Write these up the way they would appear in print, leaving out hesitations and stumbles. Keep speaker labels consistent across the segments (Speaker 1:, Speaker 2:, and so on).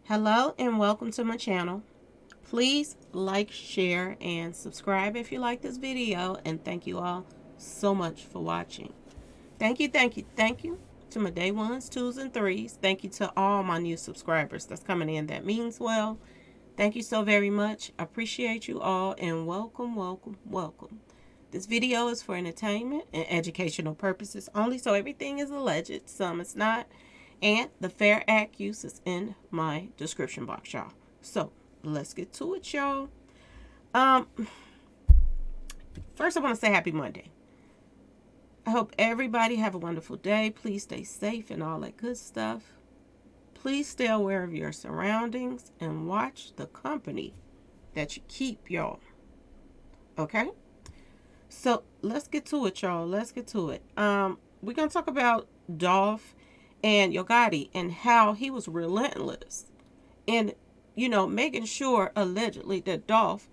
Speaker 1: Hello and welcome to my channel. Please like, share, and subscribe if you like this video, and thank you all so much for watching. Thank you to my day ones, twos, and threes. Thank you to all my new subscribers that's coming in. That means well. Thank you so very much. I appreciate you all, and welcome. This video is for entertainment and educational purposes only, so everything is alleged, some is not. And the Fair Act use is in my description box, y'all. So, let's get to it, y'all. First I want to say happy Monday. I hope everybody have a wonderful day. Please stay safe and all that good stuff. Please stay aware of your surroundings and watch the company that you keep, y'all. Okay? So, let's get to it, y'all. Let's get to it. We're going to talk about Dolph and Yo Gotti and how he was relentless in, making sure allegedly that Dolph,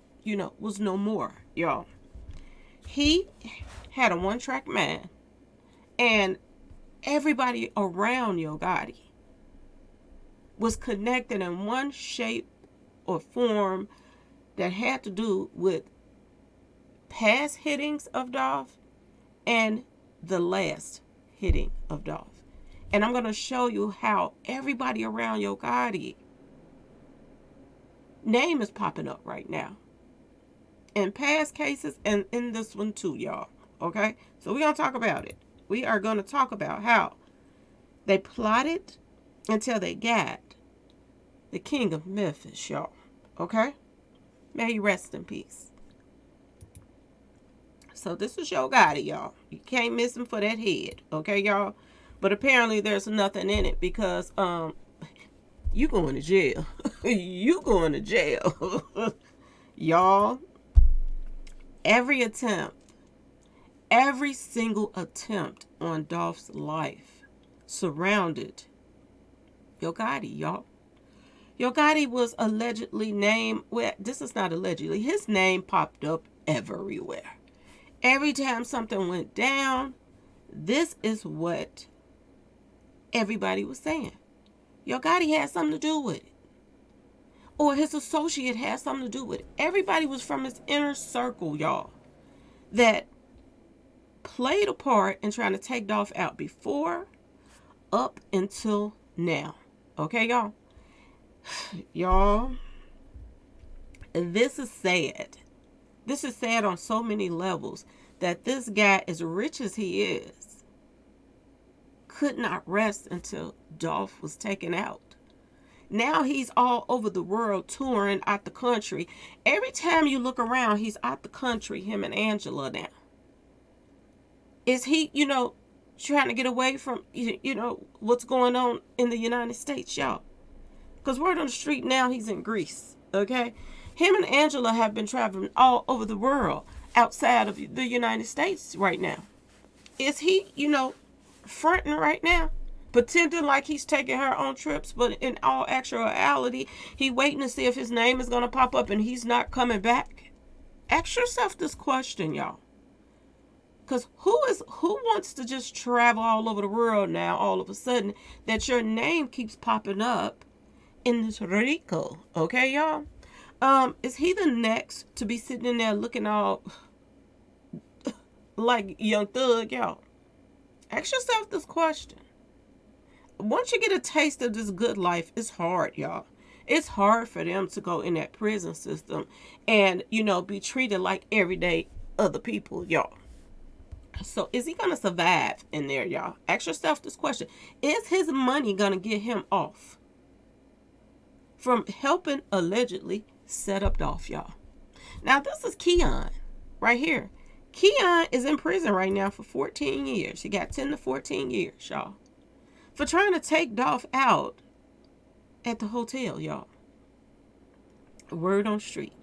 Speaker 1: was no more, y'all. He had a one-track mind, and everybody around Yo Gotti was connected in one shape or form that had to do with past hittings of Dolph and the last hitting of Dolph. And I'm going to show you how everybody around Yo Gotti name is popping up right now. In past cases and in this one too, y'all. Okay? So we're going to talk about it. We are going to talk about how they plotted until they got the king of Memphis, y'all. Okay? May he rest in peace. So this is Yo Gotti, y'all. You can't miss him for that head. Okay, y'all? But apparently there's nothing in it because you going to jail. You going to jail. Y'all, every single attempt on Dolph's life surrounded Yo Gotti, y'all. Yo Gotti was allegedly named, well, this is not allegedly, his name popped up everywhere. Every time something went down, this is what everybody was saying. Yo Gotti had something to do with it. Or his associate had something to do with it. Everybody was from his inner circle, y'all, that played a part in trying to take Dolph out before, up until now. Okay, y'all? Y'all, this is sad. This is sad on so many levels that this guy, as rich as he is, could not rest until Dolph was taken out. Now he's all over the world touring out the country. Every time you look around, he's out the country, him and Angela now. Is he, trying to get away from, what's going on in the United States, y'all? Because word on the street now, he's in Greece, okay? Him and Angela have been traveling all over the world outside of the United States right now. Is he, fronting right now, pretending like he's taking her on trips, but in all actuality, he waiting to see if his name is going to pop up and he's not coming back? Ask yourself this question, y'all. Because who wants to just travel all over the world now all of a sudden that your name keeps popping up in this Rico? Okay, y'all? Is he the next to be sitting in there looking all like Young Thug, y'all? Ask yourself this question. Once you get a taste of this good life, it's hard, y'all. It's hard for them to go in that prison system and, be treated like everyday other people, y'all. So is he going to survive in there, y'all? Ask yourself this question. Is his money going to get him off from helping allegedly set up Dolph, y'all? Now, this is Keon right here. Keon is in prison right now for 14 years. He got 10 to 14 years, y'all, for trying to take Dolph out at the hotel, y'all. Word on street.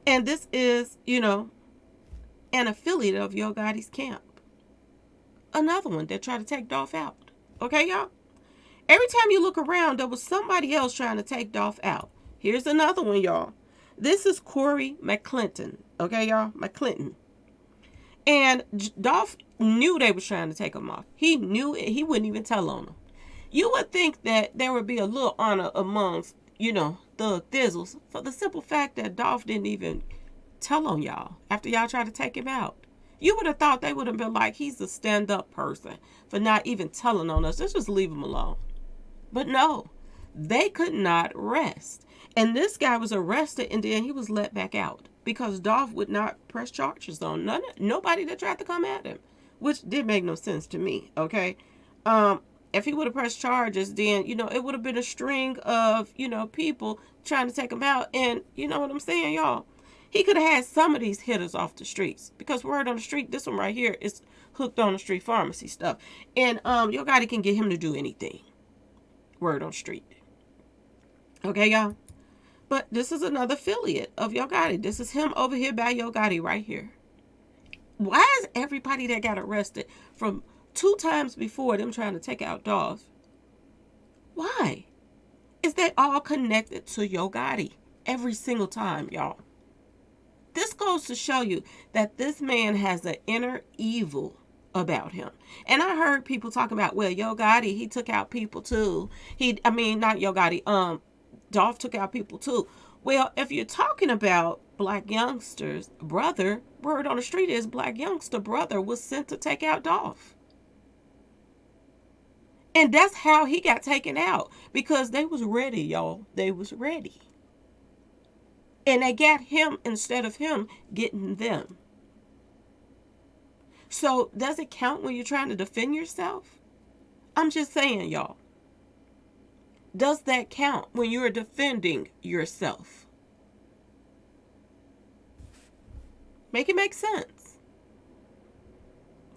Speaker 1: And this is, an affiliate of Yo Gotti's camp. Another one that tried to take Dolph out. Okay, y'all? Every time you look around, there was somebody else trying to take Dolph out. Here's another one, y'all. This is Corey McClinton. Okay, y'all? McClinton. And Dolph knew they was trying to take him off. He knew it. He wouldn't even tell on them. You would think that there would be a little honor amongst, Thug Thizzles for the simple fact that Dolph didn't even tell on y'all after y'all tried to take him out. You would have thought they would have been like, he's a stand-up person for not even telling on us. Let's just leave him alone. But no, they could not rest. And this guy was arrested and then he was let back out because Dolph would not press charges on nobody that tried to come at him, which did make no sense to me, okay? If he would have pressed charges, then, it would have been a string of, people trying to take him out. And you know what I'm saying, y'all? He could have had some of these hitters off the streets because word on the street, this one right here is hooked on the street pharmacy stuff. And Yo Gotti can get him to do anything. Word on the street. Okay, y'all? But this is another affiliate of Yo Gotti. This is him over here by Yo Gotti right here. Why is everybody that got arrested from 2 times before them trying to take out Dolph, why is they all connected to Yo Gotti every single time, y'all? This goes to show you that this man has an inner evil about him. And I heard people talking about, well, Yo Gotti, he took out people too. Not Yo Gotti, Dolph took out people too. Well, if you're talking about Black Youngster's brother, word on the street is Black Youngster brother was sent to take out Dolph. And that's how he got taken out. Because they was ready, y'all. They was ready. And they got him instead of him getting them. So does it count when you're trying to defend yourself? I'm just saying, y'all. Does that count when you're defending yourself? Make it make sense.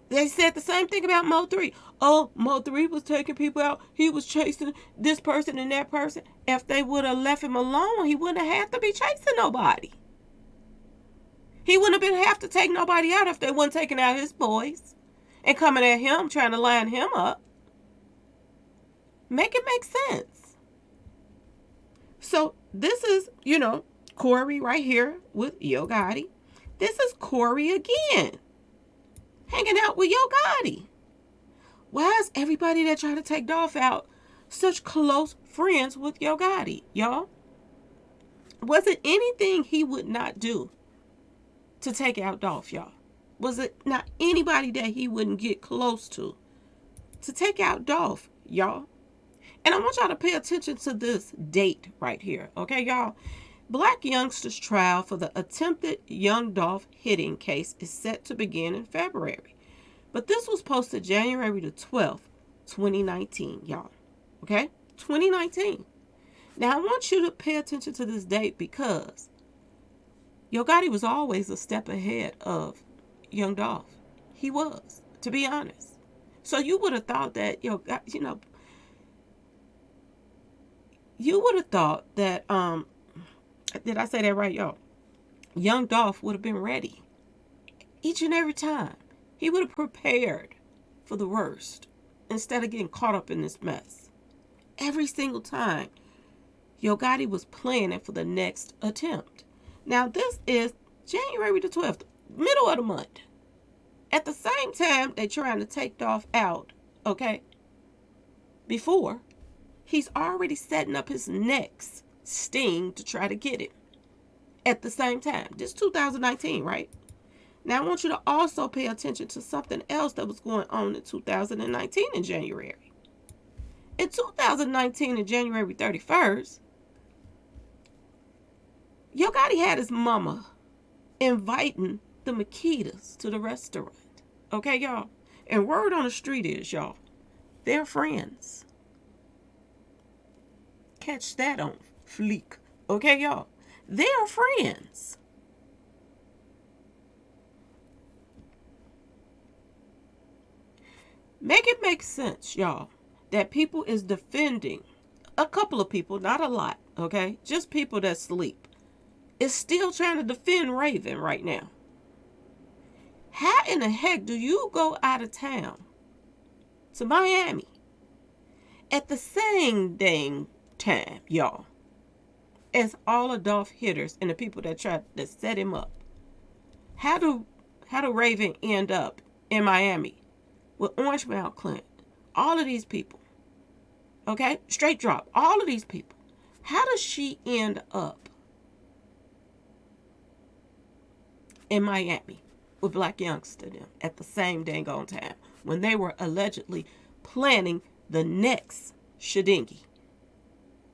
Speaker 1: They said the same thing about Mo 3. Oh, Mo 3 was taking people out. He was chasing this person and that person. If they would have left him alone, he wouldn't have had to be chasing nobody. He wouldn't have to take nobody out if they weren't taking out his boys and coming at him, trying to line him up. Make it make sense. So this is, Corey right here with Yo Gotti. This is Corey again, hanging out with Yo Gotti. Why is everybody that tried to take Dolph out such close friends with Yo Gotti, y'all? Was it anything he would not do to take out Dolph, y'all? Was it not anybody that he wouldn't get close to take out Dolph, y'all? And I want y'all to pay attention to this date right here, okay, y'all? Black Youngster's trial for the attempted young Dolph hitting case is set to begin in February. But this was posted January the 12th, 2019, y'all. Okay? 2019. Now, I want you to pay attention to this date because Yo Gotti was always a step ahead of young Dolph. He was, to be honest. So you would have thought that, you would have thought that, did I say that right, y'all? Young Dolph would have been ready each and every time. He would have prepared for the worst instead of getting caught up in this mess. Every single time, Yo Gotti was planning for the next attempt. Now, this is January the 12th, middle of the month. At the same time, they're trying to take Dolph out, okay? Before, he's already setting up his next sting to try to get it. At the same time. This is 2019, right? Now, I want you to also pay attention to something else that was going on in 2019 in January. In 2019, in January 31st, Yo Gotti had his mama inviting the Makitas to the restaurant. Okay, y'all? And word on the street is, y'all, they're friends. Catch that on fleek. Okay, y'all? They're friends. Make it make sense, y'all, that people is defending, a couple of people, not a lot, okay? Just people that sleep, is still trying to defend Raven right now. How in the heck do you go out of town to Miami at the same dang time, y'all, as all of Dolph hitters and the people that tried to set him up? How do Raven end up in Miami with Orange Mount Clint? All of these people. Okay? Straight drop. All of these people. How does she end up in Miami with Black Youngster them at the same dang on time when they were allegedly planning the next shedingy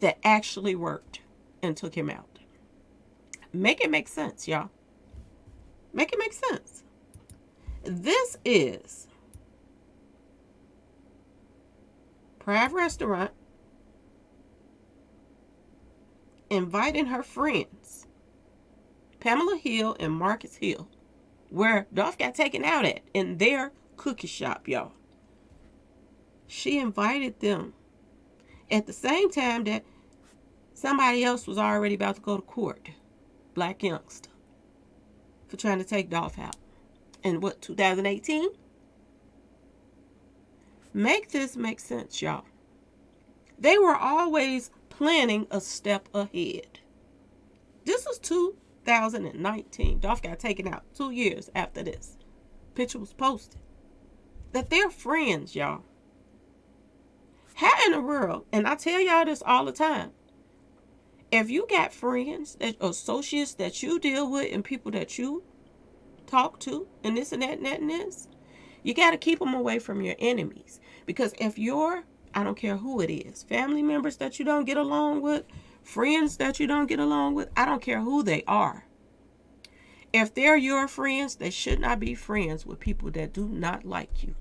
Speaker 1: that actually worked and took him out? Make it make sense, y'all. Make it make sense. This is Private Restaurant inviting her friends, Pamela Hill and Marcus Hill, where Dolph got taken out at in their cookie shop, y'all. She invited them at the same time that somebody else was already about to go to court, Black Youngster, for trying to take Dolph out. In what, 2018? Make this make sense, y'all. They were always planning a step ahead. This was 2019. Dolph got taken out 2 years after this picture was posted. That they're friends, y'all. How in the world, and I tell y'all this all the time, if you got friends, associates that you deal with and people that you talk to and this and that and that and this, you got to keep them away from your enemies. Because if you're, I don't care who it is, family members that you don't get along with, friends that you don't get along with, I don't care who they are. If they're your friends, they should not be friends with people that do not like you.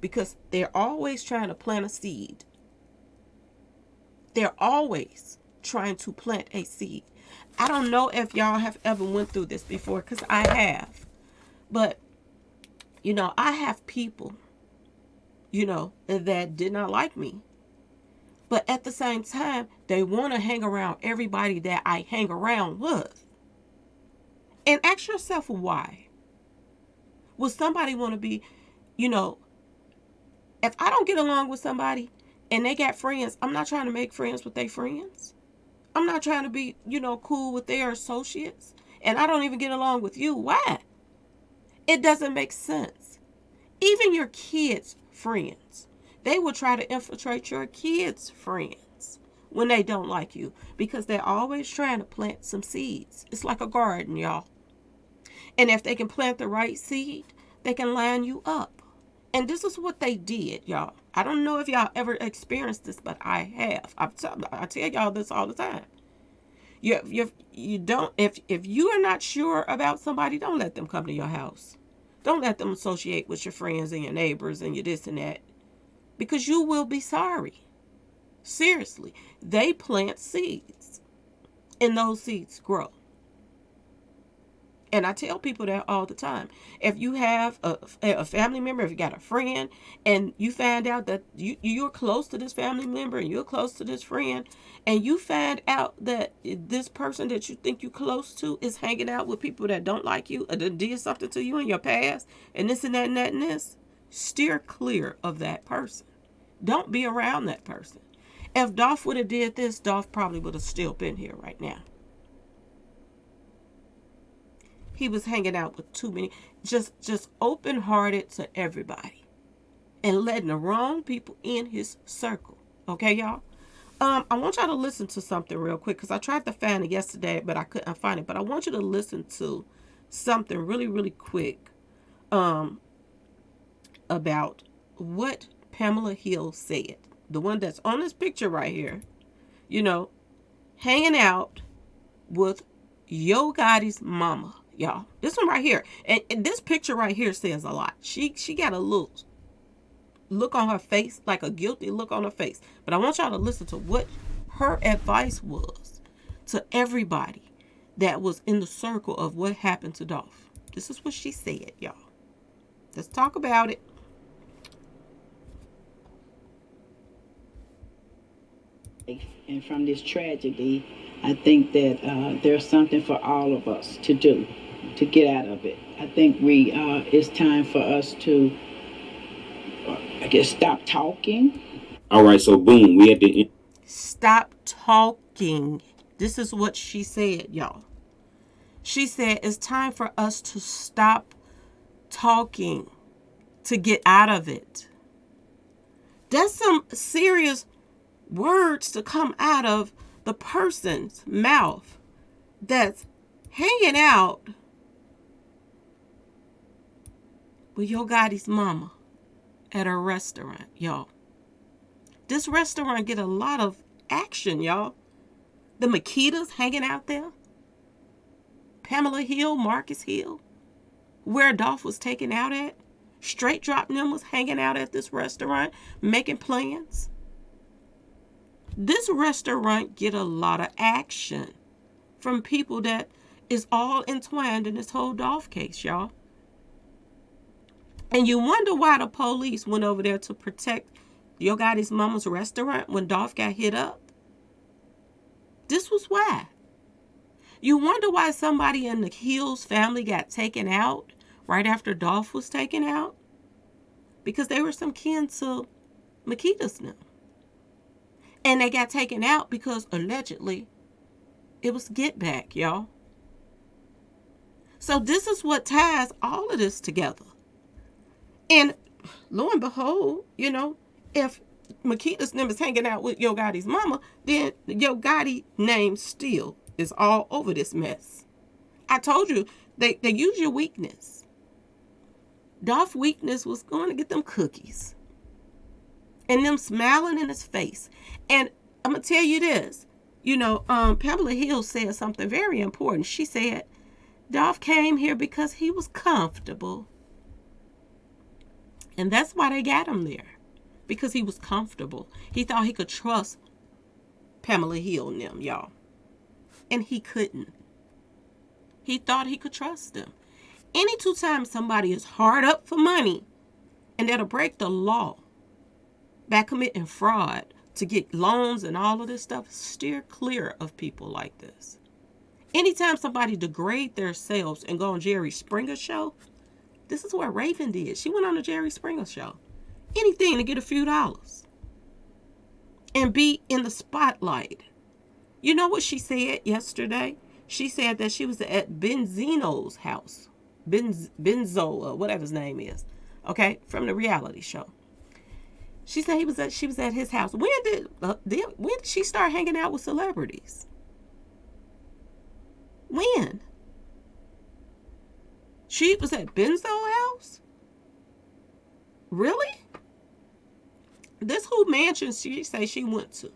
Speaker 1: Because they're always trying to plant a seed. They're always trying to plant a seed. I don't know if y'all have ever went through this before, because I have. But, I have people, that did not like me. But at the same time, they want to hang around everybody that I hang around with. And ask yourself why. Would somebody want to be, if I don't get along with somebody and they got friends, I'm not trying to make friends with their friends. I'm not trying to be, cool with their associates. And I don't even get along with you. Why? It doesn't make sense. Even your kids' friends, they will try to infiltrate your kids' friends when they don't like you, because they're always trying to plant some seeds. It's like a garden, y'all. And if they can plant the right seed, they can line you up. And this is what they did, y'all. I don't know if y'all ever experienced this, but I have. I tell y'all this all the time. You don't, if you are not sure about somebody, don't let them come to your house. Don't let them associate with your friends and your neighbors and your this and that, because you will be sorry. Seriously, they plant seeds, and those seeds grow. And I tell people that all the time. If you have a family member, if you got a friend, and you find out that you're close to this family member and you're close to this friend, and you find out that this person that you think you're close to is hanging out with people that don't like you or that did something to you in your past, and this and that and that and this, steer clear of that person. Don't be around that person. If Dolph would have did this, Dolph probably would have still been here right now. He was hanging out with too many, just open-hearted to everybody and letting the wrong people in his circle. Okay, y'all? I want y'all to listen to something real quick, because I tried to find it yesterday, but I couldn't find it. But I want you to listen to something really, really quick about what Pamela Hill said. The one that's on this picture right here, hanging out with Yo Gotti's mama. Y'all, this one right here, and this picture right here says a lot. She got a look on her face, like a guilty look on her face. But I want y'all to listen to what her advice was to everybody that was in the circle of what happened to Dolph. This is what she said, y'all. Let's talk about it.
Speaker 2: And from this tragedy, I think that there's something for all of us to do to get out of it. I think it's time for us to, stop talking.
Speaker 3: All right, so boom, we had to
Speaker 1: Stop talking. This is what she said, y'all. She said it's time for us to stop talking to get out of it. That's some serious words to come out of the person's mouth that's hanging out with Yo Gotti's mama at a restaurant, y'all. This restaurant get a lot of action, y'all. The Makitas hanging out there. Pamela Hill, Marcus Hill, where Dolph was taken out at. Straight Drop them was hanging out at this restaurant, making plans. This restaurant get a lot of action from people that is all entwined in this whole Dolph case, y'all. And you wonder why the police went over there to protect Yo Gotti's mama's restaurant when Dolph got hit up. This was why. You wonder why somebody in the Hills family got taken out right after Dolph was taken out? Because they were some kin to Makita's now. And they got taken out because allegedly it was get back, y'all. So this is what ties all of this together. And lo and behold, if Makita's name is hanging out with Yo Gotti's mama, then Yo Gotti name still is all over this mess. I told you, they use your weakness. Dolph's weakness was going to get them cookies. And them smiling in his face. And I'm going to tell you this. Pamela Hill said something very important. She said, Dolph came here because he was comfortable. And that's why they got him there. Because he was comfortable. He thought he could trust Pamela Hill and them, y'all. And he couldn't. He thought he could trust them. Any two times somebody is hard up for money and that'll break the law by committing fraud to get loans and all of this stuff, steer clear of people like this. Anytime somebody degrade themselves and go on Jerry Springer show, this is what Raven did. She went on the Jerry Springer show. Anything to get a few dollars and be in the spotlight. You know what she said yesterday? She said that she was at Benzino's house. Benzo, whatever his name is. Okay? From the reality show. She said she was at his house. When did she start hanging out with celebrities? When? She was at Benzo's house? Really? This who mansion she say she went to.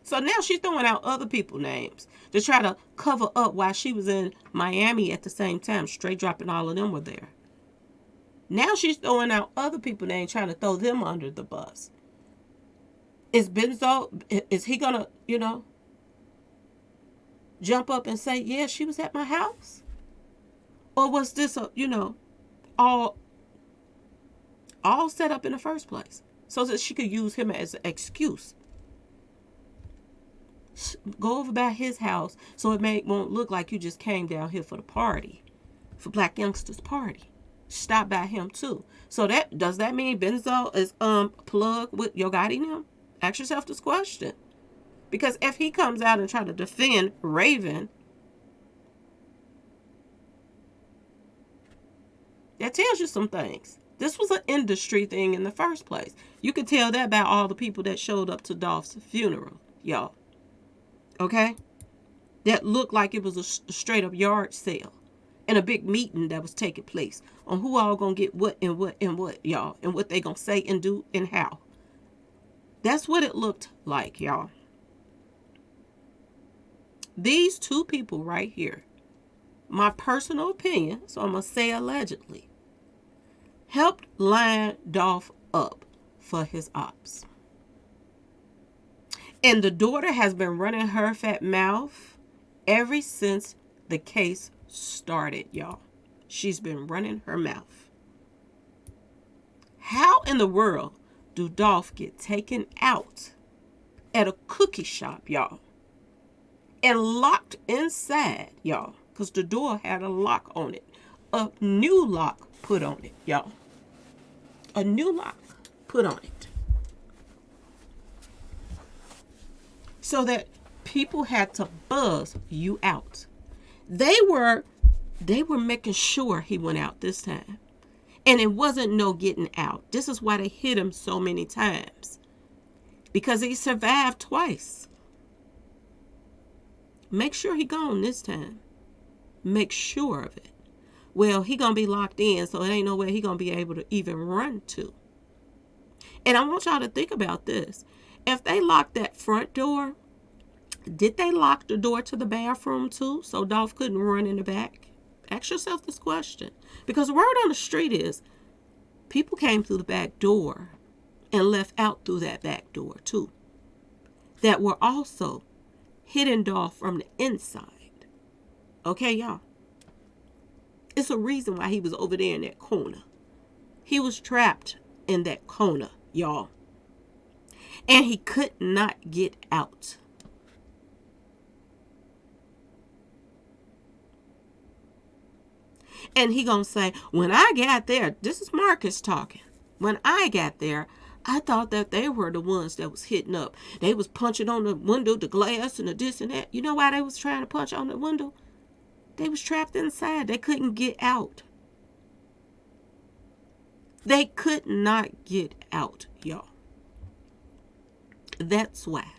Speaker 1: So now she's throwing out other people's names to try to cover up why she was in Miami at the same time. Straight Dropping all of them were there. Now she's throwing out other people's names, trying to throw them under the bus. Is Benzo, is he going to, jump up and say, yeah, she was at my house? Or was this, all set up in the first place so that she could use him as an excuse? Go over by his house so it won't look like you just came down here for the party, for Black Youngsters Party. Stop by him too. So does that mean Benzo is plugged with Yo Gotti now? Ask yourself this question. Because if he comes out and try to defend Raven, that tells you some things. This was an industry thing in the first place. You could tell that by all the people that showed up to Dolph's funeral, y'all. Okay? That looked like it was a straight up yard sale and a big meeting that was taking place on who all gonna get what and what and what, y'all, and what they gonna say and do and how. That's what it looked like, y'all. These two people right here, my personal opinion, so I'm gonna say allegedly, helped line Dolph up for his ops. And the daughter has been running her fat mouth ever since the case started, y'all. She's been running her mouth. How in the world do Dolph get taken out at a cookie shop, y'all, and locked inside, y'all, because the door had a lock on it, a new lock put on it, y'all, a new lock put on it, so that people had to buzz you out. They were making sure he went out this time. And it wasn't no getting out. This is why they hit him so many times. because he survived twice. Make sure he gone this time. Make sure of it. Well, he gonna be locked in, so it ain't no way he gonna be able to even run to. And I want y'all to think about this. If they locked that front door, did they lock the door to the bathroom too, so Dolph couldn't run in the back? Ask yourself this question. Because the word on the street is people came through the back door and left out through that back door too, that were also hitting Dolph from the inside. Okay, y'all? It's a reason why he was over there in that corner. He was trapped in that corner, y'all. And he could not get out. And he gonna say, when I got there, this is Marcus talking. When I got there, I thought that they were the ones that was hitting up. They was punching on the window, the glass, and the this and that. You know why they was trying to punch on the window? They was trapped inside. They couldn't get out. They could not get out, y'all. That's why.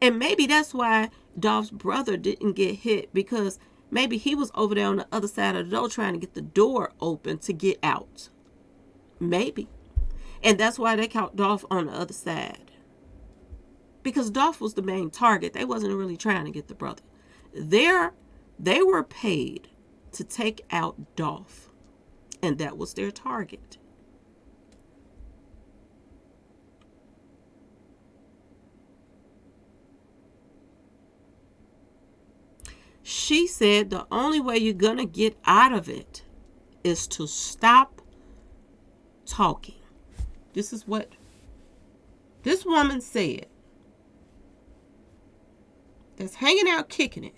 Speaker 1: And maybe that's why Dolph's brother didn't get hit, because maybe he was over there on the other side of the door trying to get the door open to get out. Maybe. And that's why they caught Dolph on the other side. Because Dolph was the main target. They wasn't really trying to get the brother. They were paid to take out Dolph. And that was their target. She said the only way you're going to get out of it is to stop talking. This is what this woman said. That's hanging out kicking it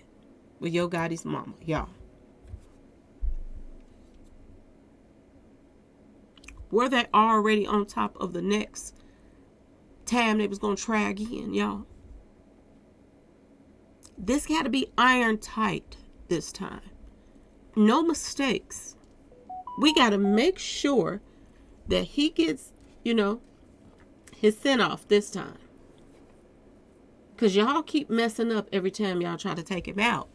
Speaker 1: with Yo Gotti's mama, y'all. Were they already on top of the next time they was going to try again, y'all? This got to be iron tight this time. No mistakes. We got to make sure that he gets, his send off this time. Because y'all keep messing up every time y'all try to take him out.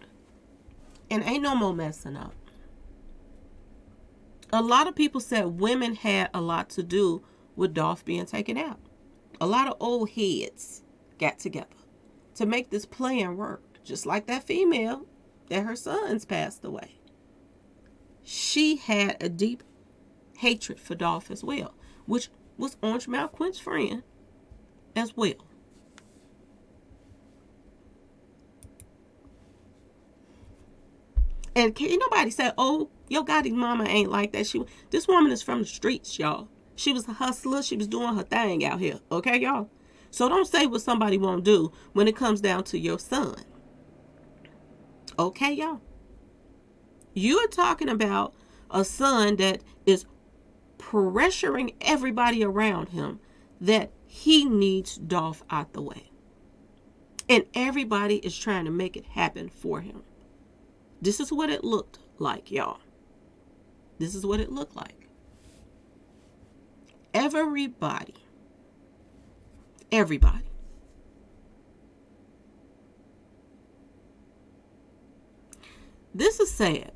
Speaker 1: And ain't no more messing up. A lot of people said women had a lot to do with Dolph being taken out. A lot of old heads got together to make this plan work. Just like that female that her sons passed away. She had a deep hatred for Dolph as well, which was Orange Mouth Quint's friend as well. And can't nobody say, oh, Yo Gotti's mama ain't like that. This woman is from the streets, y'all. She was a hustler. She was doing her thing out here. Okay, y'all? So don't say what somebody won't do when it comes down to your son. Okay, y'all? You are talking about a son that is pressuring everybody around him that he needs Dolph out the way. And everybody is trying to make it happen for him. This is what it looked like, y'all. This is what it looked like. Everybody. This is sad.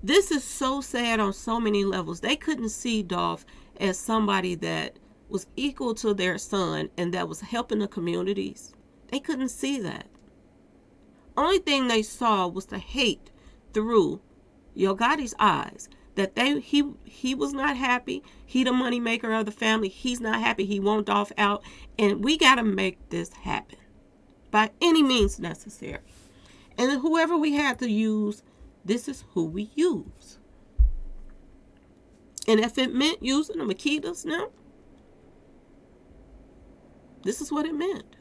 Speaker 1: This is so sad on so many levels. They couldn't see Dolph as somebody that was equal to their son and that was helping the communities. They couldn't see that. Only thing they saw was the hate through Yo Gotti's eyes. That he was not happy. He the money maker of the family. He's not happy. He wants Dolph out. And we got to make this happen by any means necessary. And whoever we had to use, this is who we use. And if it meant using the Makitas now, this is what it meant.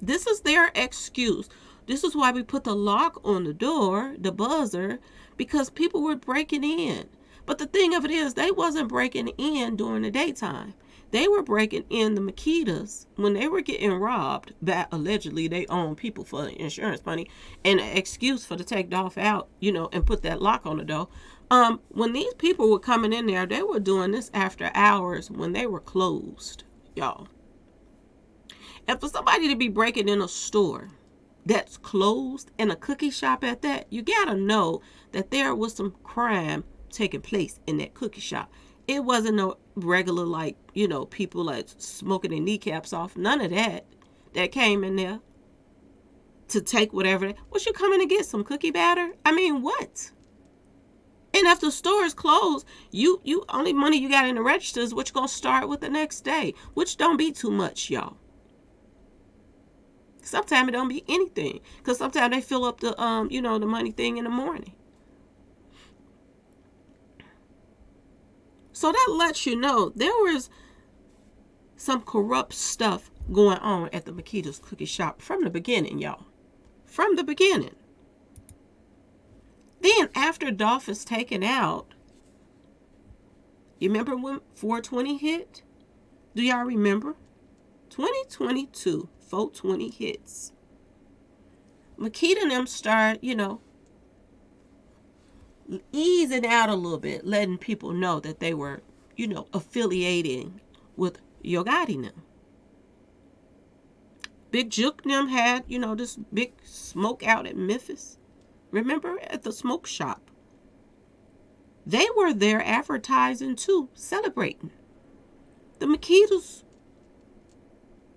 Speaker 1: This is their excuse. This is why we put the lock on the door, the buzzer, because people were breaking in. But the thing of it is, they wasn't breaking in during the daytime. They were breaking in the Makitas when they were getting robbed by allegedly they own people for insurance money and an excuse for to take Dolph out, and put that lock on the door. When these people were coming in there, they were doing this after hours when they were closed, y'all. And for somebody to be breaking in a store that's closed and a cookie shop at that, you gotta know that there was some crime taking place in that cookie shop. It wasn't no regular, like, people like smoking their kneecaps off. None of that came in there to take whatever. Was you coming to get some cookie batter? I mean, what? And if the store is closed, you only money you got in the registers, which gonna start with the next day, which don't be too much, y'all. Sometimes it don't be anything, because sometimes they fill up the the money thing in the morning. So that lets you know there was some corrupt stuff going on at the Makita's cookie shop from the beginning, y'all. From the beginning. Then after Dolph is taken out, you remember when 420 hit? Do y'all remember? 2022, 420 hits. Makita and them start, easing out a little bit, letting people know that they were, affiliating with Yo Gotti them. Big Juke them had, this big smoke out at Memphis. Remember, at the smoke shop. They were there advertising too, celebrating. The Makitas,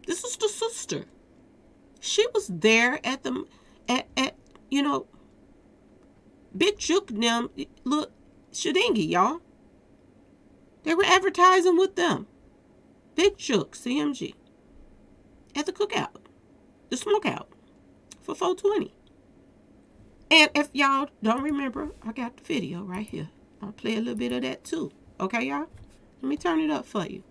Speaker 1: this is the sister. She was there at the, Big Juke them, look, Shadingi, y'all. They were advertising with them. Big Juke, CMG. At the cookout. The smokeout. For 420. And if y'all don't remember, I got the video right here. I'll play a little bit of that too. Okay, y'all? Let me turn it up for you.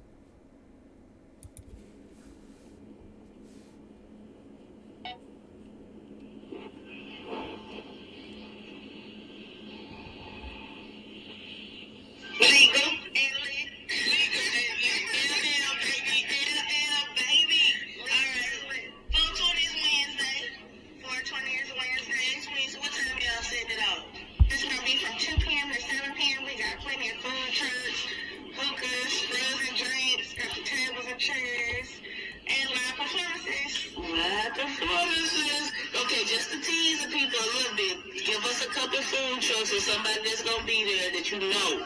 Speaker 4: Okay, just to tease the people a little bit, give us a couple food trucks or somebody that's gonna be there that you know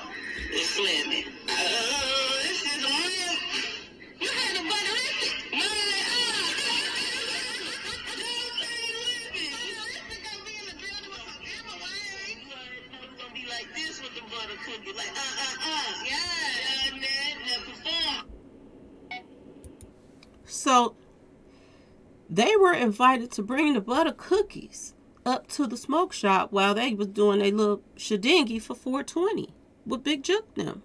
Speaker 4: is slamming. This is real. You had a butter with it. No, it's gonna be like this with the butter cookie, like yeah, now perform.
Speaker 1: So they were invited to bring the butter cookies up to the smoke shop while they was doing their little shadingy for 420 with Big Juke them.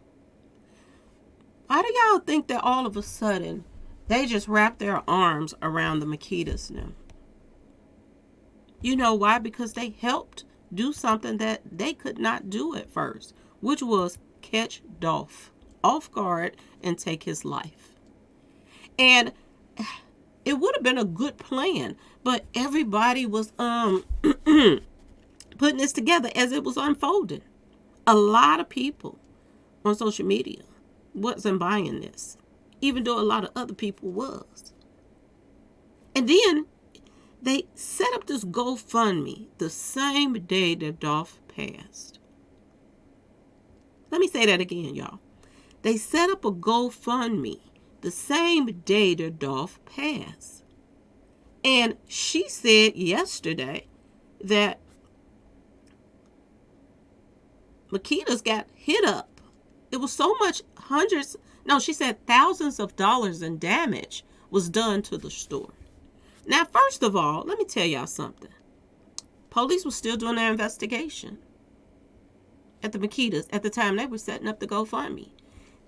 Speaker 1: Why do y'all think that all of a sudden they just wrapped their arms around the Makitas now? You know why? Because they helped do something that they could not do at first, which was catch Dolph off guard and take his life. And it would have been a good plan, but everybody was putting this together as it was unfolding. A lot of people on social media wasn't buying this, even though a lot of other people was. And then they set up this GoFundMe the same day that Dolph passed. Let me say that again, y'all. They set up a GoFundMe the same day that Dolph passed. And she said yesterday that Makita's got hit up. It was so much she said thousands of dollars in damage was done to the store. Now, first of all, let me tell y'all something. Police was still doing their investigation at the Makitas at the time they were setting up the GoFundMe.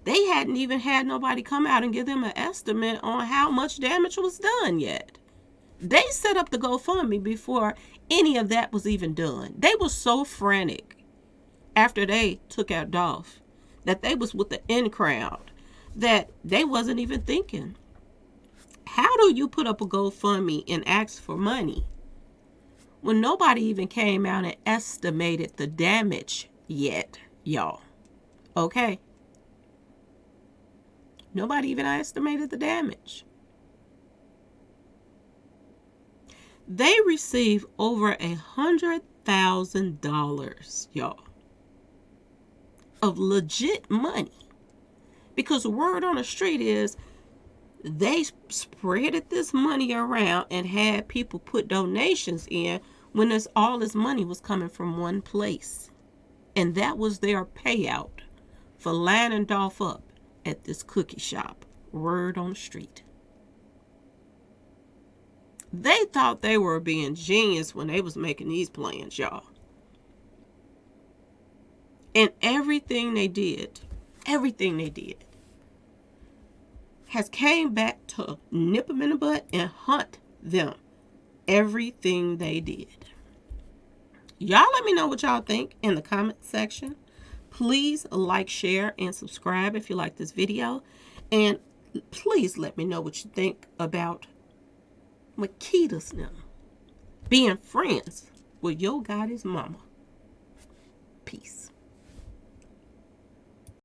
Speaker 1: They hadn't even had nobody come out and give them an estimate on how much damage was done yet. They set up the GoFundMe before any of that was even done. They were so frantic after they took out Dolph that they was with the in crowd that they wasn't even thinking. How do you put up a GoFundMe and ask for money when nobody even came out and estimated the damage yet? y'all. Okay? Nobody even estimated the damage. They received over $100,000, y'all, of legit money. Because the word on the street is they spreaded this money around and had people put donations in when all this money was coming from one place. And that was their payout for lining Dolph up at this cookie shop. Word on the street. They thought they were being genius when they was making these plans, y'all. And everything they did has came back to nip them in the butt and hunt them. Everything they did. Y'all let me know what y'all think in the comment section. Please like, share, and subscribe if you like this video. And please let me know what you think about Makita's them being friends with Yo Gotti's mama. Peace.